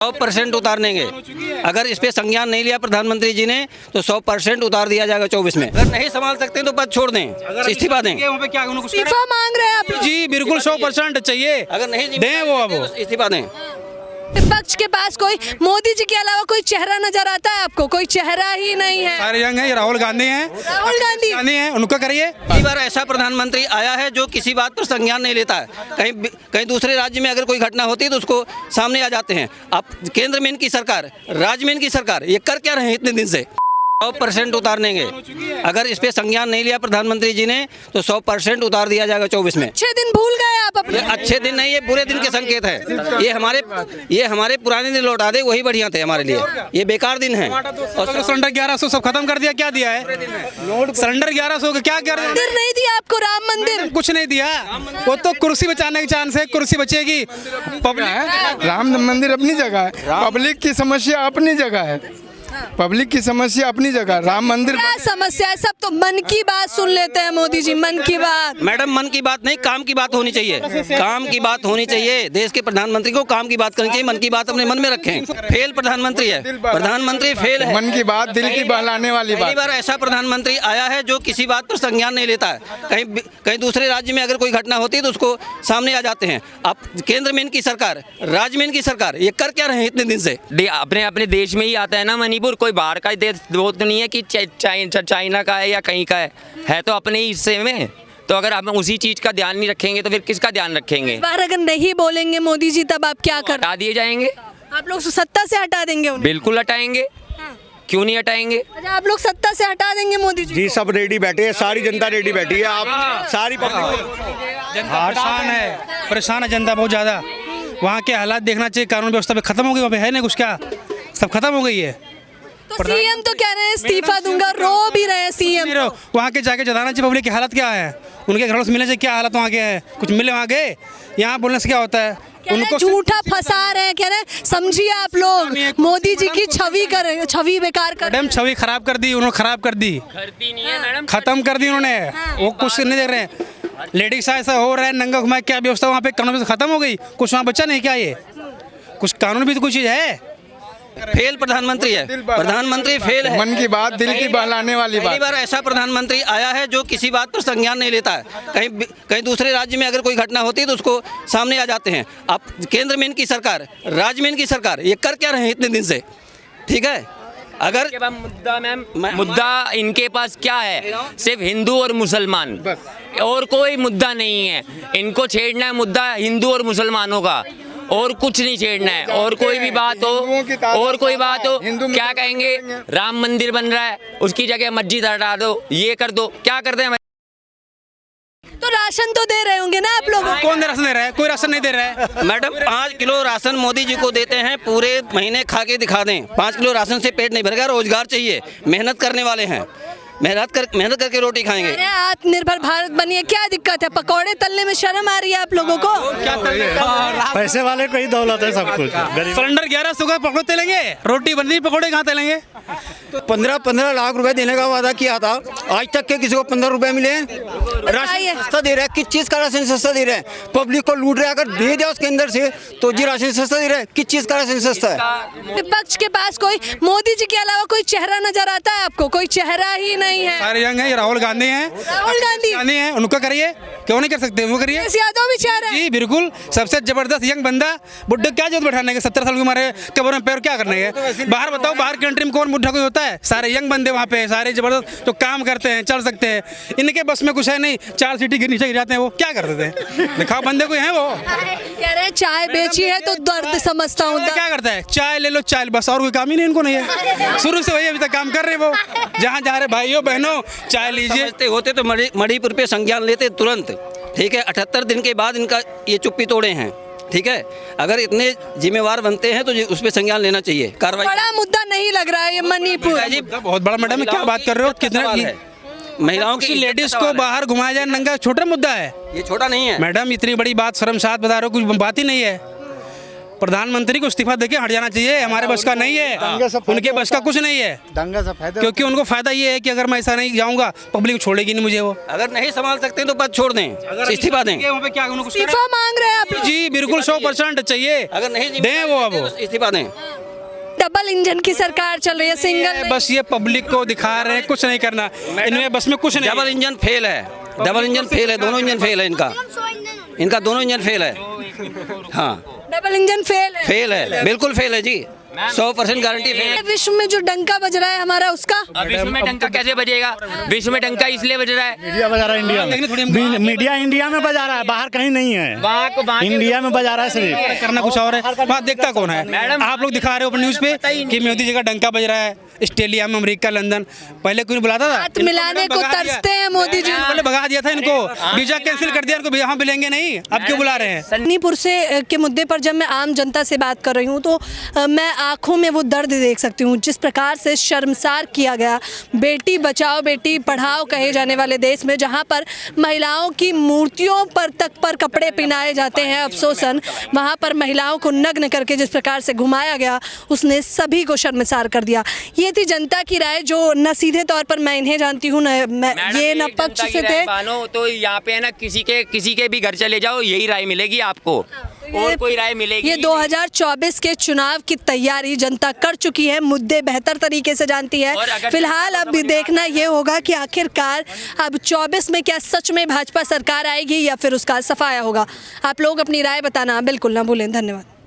100% उतारनेंगे। अगर इस पे संज्ञान नहीं लिया प्रधानमंत्री जी ने तो 100% उतार दिया जाएगा 24 में। अगर नहीं संभाल सकते तो पद छोड़ दें, इस्तीफा दें। इस्तीफा मांग रहे हैं आप? जी बिल्कुल 100% चाहिए। अगर नहीं दें वो अब इस्तीफा दें। विपक्ष के पास कोई मोदी जी के अलावा कोई चेहरा नजर आता है आपको? कोई चेहरा ही नहीं है। सारे यंग हैं, राहुल गांधी हैं, राहुल गांधी हैं, उनका करिए। कई बार ऐसा प्रधानमंत्री आया है जो किसी बात पर संज्ञान नहीं लेता है। कहीं दूसरे राज्य में अगर कोई घटना होती है तो उसको सामने आ जाते हैं। अब केंद्र में इनकी सरकार, राज्य में इनकी सरकार, ये कर क्या रहे हैं इतने दिन से? 100% उतारनेंगे। अगर इस पे संज्ञान नहीं लिया प्रधानमंत्री जी ने तो 100% उतार दिया जाएगा 24 में। अच्छे दिन भूल गए आप अपने? ये अच्छे दिन नहीं, ये बुरे दिन के संकेत है। ये हमारे पुराने दिन लौटा दे, वही बढ़िया थे हमारे लिए। ये बेकार दिन है। और सिलेंडर 1100 सब खत्म कर दिया। क्या दिया है सिलेंडर 1100 का? क्या कर मंदिर नहीं दिया आपको? राम मंदिर कुछ नहीं दिया। वो तो कुर्सी बचाने की चांस है, कुर्सी बचेगी। राम मंदिर अपनी जगह है, पब्लिक की समस्या अपनी जगह है। पब्लिक की समस्या अपनी जगह, राम मंदिर क्या समस्या है? सब तो मन की बात सुन लेते हैं मोदी जी, मन की बात। मैडम मन की बात नहीं, काम की बात होनी चाहिए। काम की बात होनी चाहिए। देश के प्रधानमंत्री को काम की बात करनी चाहिए। मन की बात अपने मन में रखें। फेल प्रधानमंत्री है, प्रधानमंत्री फेल है। मन की बात दिल की बहलाने वाली पहली बात। बार ऐसा प्रधानमंत्री आया है जो किसी बात पर संज्ञान नहीं लेता है। कहीं दूसरे राज्य में अगर कोई घटना होती है तो उसको सामने आ जाते हैं। अब केंद्र में इनकी सरकार, राज्य में इनकी सरकार, ये कर क्या रहे हैं इतने दिन से? अपने देश में ही आता है ना मणिपुर। कोई बाहर का देश वो तो नहीं है कि चाइना का है या कहीं का है तो अपने ही हिस्से में। तो अगर हम उसी चीज का ध्यान नहीं रखेंगे तो फिर किसका ध्यान रखेंगे? इस बार अगर नहीं बोलेंगे मोदी जी तब आप क्या कर? हटा दिए जाएंगे। आप लोग सत्ता से हटा देंगे उन्हें? बिल्कुल हटाएंगे, क्यों नहीं हटाएंगे? अच्छा, आप लोग सत्ता से हटा देंगे मोदी जी? जी सब रेडी बैठे हैं, सारी जनता रेडी बैठी है। आप सारी परेशान है जनता बहुत ज्यादा। वहाँ के हालात देखना चाहिए। कानून व्यवस्था पे खत्म हो गई, वहाँ पे है नहीं कुछ। क्या सब खत्म हो गई है। तो सीएम तो कह रहे हैं इस्तीफा दूंगा, रो भी रहे हैं सीएम। वहाँ के जाके जताना चाहिए पब्लिक की हालत क्या है। उनके घरों से मिलने से क्या हालत वहाँ के है। कुछ मिले वहाँ गए, यहाँ बोलने से क्या होता है? उनको झूठा फंसा रहे हैं। कह रहे हैं समझिए आप लोग, मोदी जी की छवि बेकार कर। मैडम छवि खराब कर दी उन्होंने, खराब कर दी, खत्म कर दी उन्होंने। वो कुछ नहीं देख रहे हैं। लेडीज से ऐसा हो रहा है, नंगा घुमाए। क्या व्यवस्था वहाँ पे कानून खत्म हो गई? कुछ वहाँ बचा नहीं क्या? ये कुछ कानून भी तो कुछ चीज है। फेल प्रधानमंत्री है, प्रधानमंत्री फेल है। मन की बात दिल की बहलाने वाली पहली बात। बार ऐसा प्रधानमंत्री आया है जो किसी बात पर संज्ञान नहीं लेता है। कहीं दूसरे राज्य में अगर कोई घटना होती है तो उसको सामने आ जाते हैं। अब केंद्र में इनकी सरकार, राज्य में इनकी सरकार, ये कर क्या रहे हैं इतने दिन से? ठीक है। अगर मुद्दा इनके पास क्या है? सिर्फ हिंदू और मुसलमान, और कोई मुद्दा नहीं है। इनको छेड़ना है मुद्दा हिंदू और मुसलमानों का, और कुछ नहीं छेड़ना है। और कोई भी बात हो, और कोई बात हो, क्या कहेंगे? राम मंदिर बन रहा है, उसकी जगह मस्जिद हटा दो, ये कर दो। क्या करते हैं? तो राशन तो दे रहे होंगे ना आप लोगों को? कौन राशन दे रहा है? कोई राशन नहीं दे रहा है। Madam 5 kilo ration Modi ji को देते हैं, पूरे महीने खा के दिखा दें। 5 किलो राशन से पेट नहीं भरेगा। रोजगार चाहिए, मेहनत करने वाले हैं, मेहनत करके रोटी खाएंगे। अरे आत्मनिर्भर भारत बनिए, क्या दिक्कत है? पकौड़े तलने में शर्म आ रही है आप लोगों को? पैसे वाले को ही दौलत है सब कुछ। सिलेंडर 1100 का पकौड़े तलेंगे, रोटी बन रही, पकौड़े कहाँ तलेंगे? 15 लाख रुपए देने का वादा किया था, आज तक के किसी को 15 रुपए मिले? राशन सस्ता दे रहा है, किस चीज का राशन सस्ता दे रहा है? पब्लिक को लूट रहा है। अगर दे दिया उसके अंदर से तो जी राशन सस्ता दे रहा है, किस चीज का राशन सस्ता है? विपक्ष के पास कोई मोदी जी के अलावा कोई चेहरा नजर आता है आपको? कोई चेहरा ही नहीं है। सारे यंग हैं, राहुल गांधी हैं, राहुल गांधी हैं, उनका करिए। क्यों नहीं कर सकते? वो करिए। यादव भी चाह रहे हैं। जी बिल्कुल, सबसे जबरदस्त यंग बंदा। बुड्ढे क्या जरूरत बैठाने के? 70 साल की उम्र है, कब्र में पैर क्या करने के? बाहर बताओ, बाहर कंट्री में कौन बुढ़ा कोई होता है? सारे यंग बंदे वहाँ पे, सारे जबरदस्त जो काम करते हैं, चल सकते हैं। इनके बस में कुछ है नहीं। 4 सीटी नीचे गिर जाते हैं। वो क्या करते थे? दिखाओ बंदे कोई है वो? कह रहे हैं चाय बेची है तो दर्द समझता हूँ। क्या करता है? चाय ले लो, चाय, बस। और कोई काम ही नहीं इनको नहीं है। शुरू से वही अभी तक काम कर रहे वो। जहाँ जा रहे भाइयों बहनों, चाय लीजिए। होते तो मणिपुर पे संज्ञान लेते तुरंत। ठीक है, 78 दिन के बाद इनका ये चुप्पी तोड़े हैं। ठीक है, अगर इतने जिम्मेवार बनते हैं तो उस पर संज्ञान लेना चाहिए। कार्रवाई बड़ा मुद्दा नहीं लग रहा है ये मणिपुर? बहुत बड़ा। मैडम क्या बात कर रहे हो? कितना महिलाओं की, लेडीज को बाहर घुमाया जाए नंगा, छोटा मुद्दा है ये? छोटा नहीं है मैडम। इतनी बड़ी बात शर्मसार बता रहे हो, कुछ बात ही नहीं है। प्रधानमंत्री को इस्तीफा देके हट जाना चाहिए, हमारे बस का नहीं है, उनके बस का कुछ नहीं है, दंगा से फायदा क्योंकि उनको फायदा ये है कि अगर मैं ऐसा नहीं जाऊंगा पब्लिक छोड़ेगी नहीं मुझे। वो अगर नहीं संभाल सकते तो पद छोड़ दें, इस्तीफा दें। वहाँ पे क्या उनको कुछ इस्तीफा मांग रहे हैं आप लोग? जी बिल्कुल 100% चाहिए, अगर नहीं दें वो अब तो इस्तीफा दें। डबल इंजन की सरकार चल रही है, सिंगल नहीं। बस ये पब्लिक को दिखा रहे हैं, कुछ नहीं करना इनमें, बस में कुछ नहीं। डबल इंजन फेल है, डबल इंजन फेल है, दोनों इंजन फेल है इनका दोनों इंजन फेल है। हाँ डबल इंजन फेल है, बिल्कुल फेल है जी, 100% गारंटी फेल है। विश्व में जो डंका बज रहा है हमारा, उसका अब विश्व में डंका कैसे बजेगा? विश्व में डंका इसलिए बज रहा है, मीडिया बजा रहा है इंडिया में, मीडिया इंडिया में बजा रहा है, बाहर कहीं नहीं है, वहाँ इंडिया में बजा रहा है सिर्फ। करना कुछ और है, वहाँ देखता कौन है? मैडम, आप लोग दिखा रहे हो अपने न्यूज़ पे कि मोदी जी का डंका बज रहा है ऑस्ट्रेलिया में, अमेरिका, लंदन। पहले कोई बुलाता था? हाथ मिलाने को तरसते हैं मोदी जी। पहले भगा दिया था इनको, वीजा कैंसिल कर दिया इनको, यहाँ मिलेंगे नहीं, अब क्यों बुला रहे हैं? मणिपुर से के मुद्दे पर जब मैं आम जनता से बात कर रही हूँ तो मैं आंखों में वो दर्द देख सकती हूँ, जिस प्रकार से शर्मसार किया गया बेटी बचाओ बेटी पढ़ाओ कहे जाने वाले देश में, जहाँ पर महिलाओं की मूर्तियों पर कपड़े पहनाए जाते हैं अफसोसन, वहाँ पर महिलाओं को नग्न करके जिस प्रकार से घुमाया गया, उसने सभी को शर्मसार कर दिया। ये थी जनता की राय, जो न सीधे तौर पर मैं इन्हें जानती हूँ, ये न पक्ष से थे। मानो तो यहाँ पे ना किसी के भी घर चले जाओ यही राय मिलेगी आपको, और कोई राय मिलेगी? ये 2024 के चुनाव की तैयारी जनता कर चुकी है, मुद्दे बेहतर तरीके से जानती है। फिलहाल अब देखना ये होगा कि आखिरकार अब 24 में क्या सच में भाजपा सरकार आएगी या फिर उसका सफाया होगा। आप लोग अपनी राय बताना बिल्कुल ना भूलें। धन्यवाद।